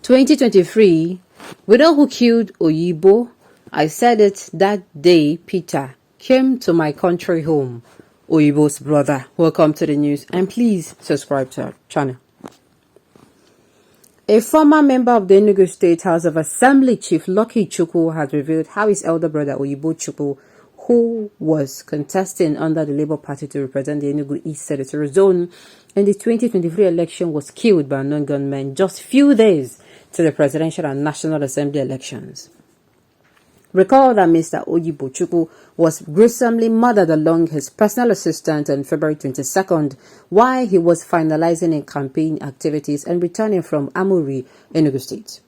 2023, we know who killed Ķ′Łł. I said it that day. Peter came to my country home. Ķ′Łł's brother. Welcome to the news, and please subscribe to our channel. A former member of the Enugu State House of Assembly, Chief Lucky Ķ′Łł, has revealed how his elder brother Ķ′Łł, who was contesting under the Labour Party to represent the Enugu East Senatorial Zone in the 2023 election, was killed by unknown gunmen just few days to the presidential and national assembly elections. Recall that Mr. Ķ′Łł was gruesomely murdered along his personal assistant on February 22nd while he was finalizing in campaign activities and returning from Amuri, Enugu State.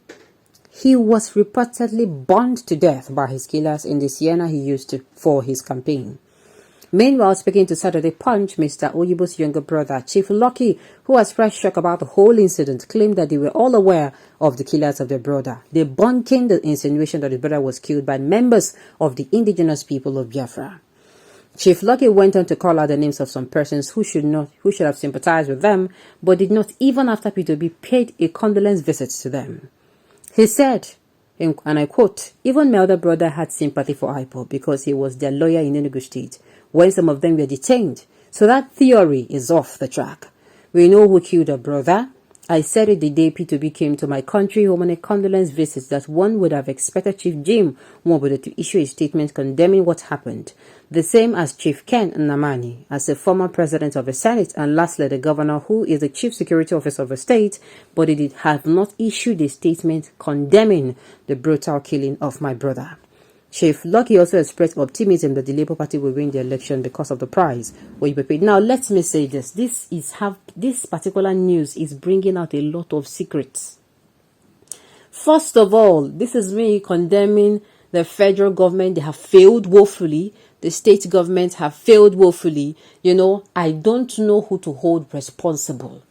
He was reportedly burned to death by his killers in the Sienna he used for his campaign. Meanwhile, speaking to Saturday Punch, Mr. Ķ′Łł's younger brother, Chief Lucky, who expressed shock about the whole incident, claimed that they were all aware of the killers of their brother, debunking the insinuation that his brother was killed by members of the indigenous people of Biafra. Chief Lucky went on to call out the names of some persons who should have sympathized with them, but did not, even after P2B paid a condolence visit to them. He said, and I quote, "Even my elder brother had sympathy for IPOB because he was their lawyer in Enugu State when some of them were detained. So that theory is off the track. We know who killed our brother. I said it the day P2B came to my country home on a condolence visit that one would have expected Chief Jim Nwobode to issue a statement condemning what happened. The same as Chief Ken Nnamani, as a former president of the Senate, and lastly the governor, who is the chief security officer of the state, but he have not issued a statement condemning the brutal killing of my brother." Chief Lucky also expressed optimism that the Labour Party will win the election because of the prize will be paid. Now, let me say this. This particular news is bringing out a lot of secrets. First of all, this is me condemning the federal government. They have failed woefully. The state governments have failed woefully. I don't know who to hold responsible.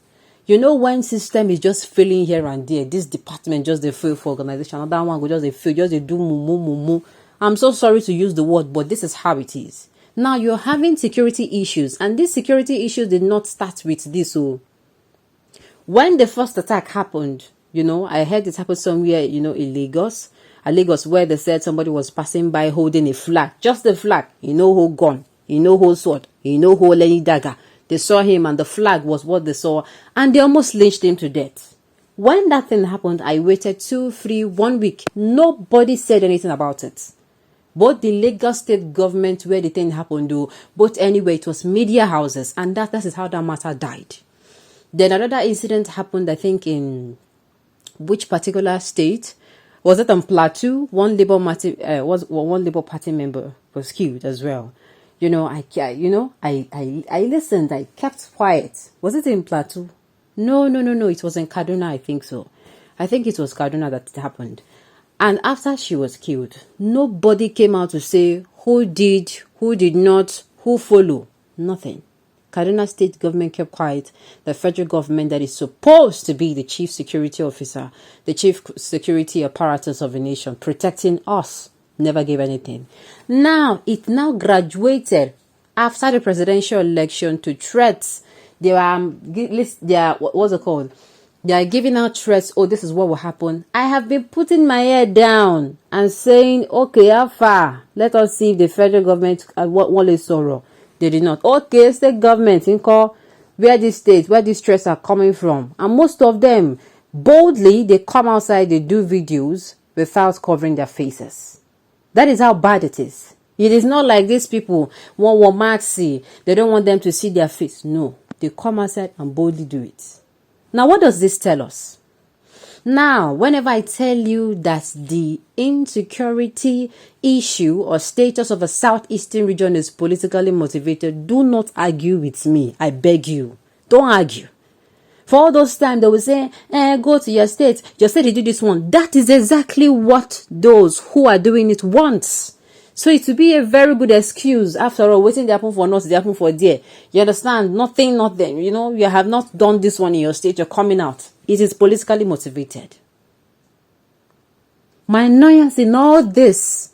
When system is just failing here and there, this department just they fail for organization, another one go just they fail, just they do mumu. I'm so sorry to use the word, but this is how it is. Now you're having security issues, and these security issues did not start with this. So when the first attack happened, I heard it happened somewhere, in Lagos, where they said somebody was passing by holding a flag, just a flag, hold gun, hold sword, hold any dagger. They saw him and the flag was what they saw, and they almost lynched him to death. When that thing happened, I waited 2, 3, 1 week. Nobody said anything about it. Both the Lagos state government where the thing happened, but anyway, it was media houses, and that is how that matter died. Then another incident happened, I think, in which particular state? Was it on Plateau? One Labour Party member was killed as well. I listened. I kept quiet. Was it in Plateau? No. It was in Kaduna, I think so. I think it was Kaduna that it happened. And after she was killed, nobody came out to say who did not, who followed. Nothing. Kaduna state government kept quiet. The federal government that is supposed to be the chief security officer, the chief security apparatus of a nation, protecting us, never gave anything. Now, it now graduated after the presidential election to threats. They are giving out threats. Oh, this is what will happen. I have been putting my head down and saying, okay, how far? Let us see if the federal government what is sorrow. They did not. Okay, state government in call where these threats are coming from. And most of them, boldly, they come outside, they do videos without covering their faces. That is how bad it is. It is not like these people want maxi. They don't want them to see their face. No, they come outside and boldly do it. Now, what does this tell us? Now, whenever I tell you that the insecurity issue or status of a southeastern region is politically motivated, do not argue with me. I beg you. Don't argue. For all those times they will say, go to your state. Your state, they do this one. That is exactly what those who are doing it want. So it will be a very good excuse. After all, waiting to happen for us, they happen for there. You understand? Nothing. You have not done this one in your state. You're coming out. It is politically motivated. My annoyance in all this,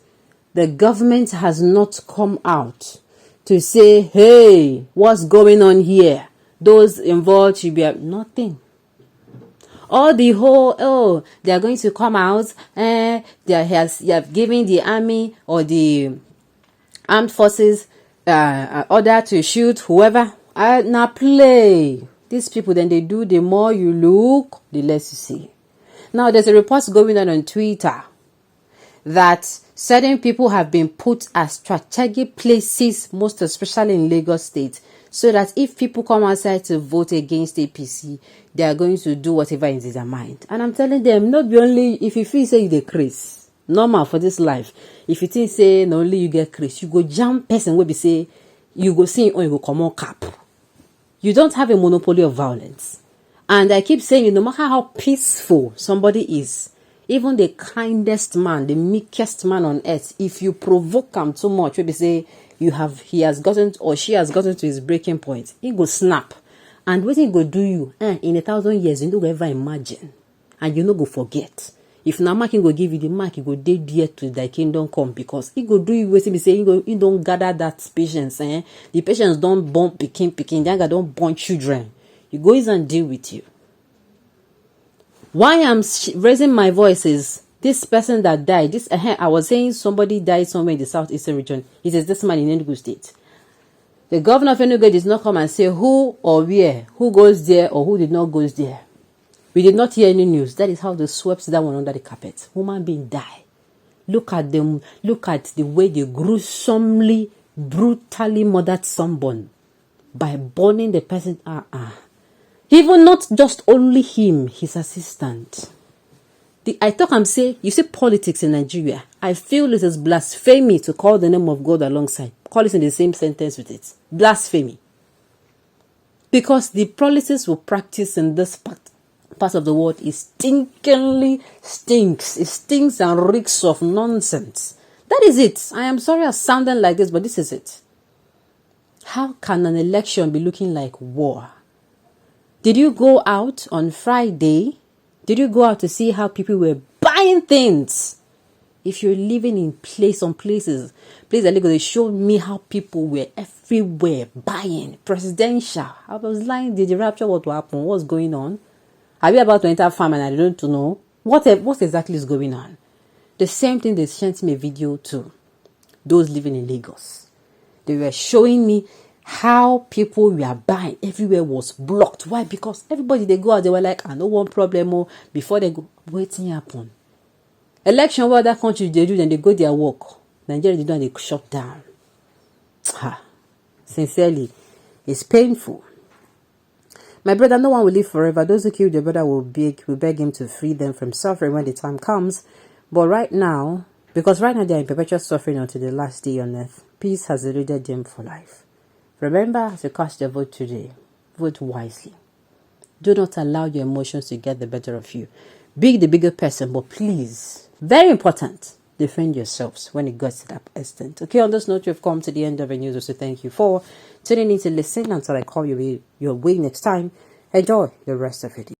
the government has not come out to say, hey, what's going on here? Those involved should be nothing. all the whole, oh, they are going to come out, you have given the army or the armed forces order to shoot whoever. Now play. These people, then they do, the more you look, the less you see. Now there's a report going on Twitter that certain people have been put at strategic places, most especially in Lagos State, so that if people come outside to vote against APC, they are going to do whatever is in their mind. And I'm telling them, not be only if you feel say you dey craze, normal for this life. If you think say not only you get craze, you go jam person will be say you go see or you go come on cap. You don't have a monopoly of violence. And I keep saying, no matter how peaceful somebody is, even the kindest man, the meekest man on earth, if you provoke him too much, maybe say he has gotten or she has gotten to his breaking point, he go snap. And what he go do you in 1,000 years, you don't ever imagine. And you no go forget. If na mark, he go give you the mark, he go dey dear to thy kingdom come, because he go do you what he say, he don't gather that patience. The patience don't born picking, the don't born children. You go in and deal with you. Why I'm raising my voice is this person that died. I was saying somebody died somewhere in the southeastern region. It is this man in Enugu State. The governor of Enugu did not come and say who or where, who goes there or who did not go there. We did not hear any news. That is how they swept that one under the carpet. Human being die. Look at them. Look at the way they gruesomely, brutally murdered someone by burning the person. Even not just only him, his assistant. I'm saying, you see politics in Nigeria. I feel it is blasphemy to call the name of God alongside. Call it in the same sentence with it. Blasphemy. Because the politics we practice in this part of the world is stinkingly stinks. It stinks and reeks of nonsense. That is it. I am sorry I'm sounding like this, but this is it. How can an election be looking like war? Did you go out on Friday? Did you go out to see how people were buying things? If you're living in places they showed me how people were everywhere buying presidential. I was lying. Did the rapture what will happen? What's going on? Are we about to enter farm and I don't know what exactly is going on? The same thing they sent me a video to those living in Lagos. They were showing me how people were buying. Everywhere was blocked. Why? Because everybody they go out, they were like, no one problem. Before they go, waiting happen. Election, what other countries they do, then they go their work. Nigeria they do and they shut down. Sincerely, it's painful. My brother, no one will live forever. Those who killed your brother will beg him to free them from suffering when the time comes. But right now, because right now they are in perpetual suffering until the last day on earth, peace has eluded them for life. Remember to cast your vote today. Vote wisely. Do not allow your emotions to get the better of you. Be the bigger person, but please, very important, defend yourselves when it gets to that extent. Okay, on this note, you've come to the end of the news. So thank you for tuning in to listen until I call you your way next time. Enjoy the rest of it.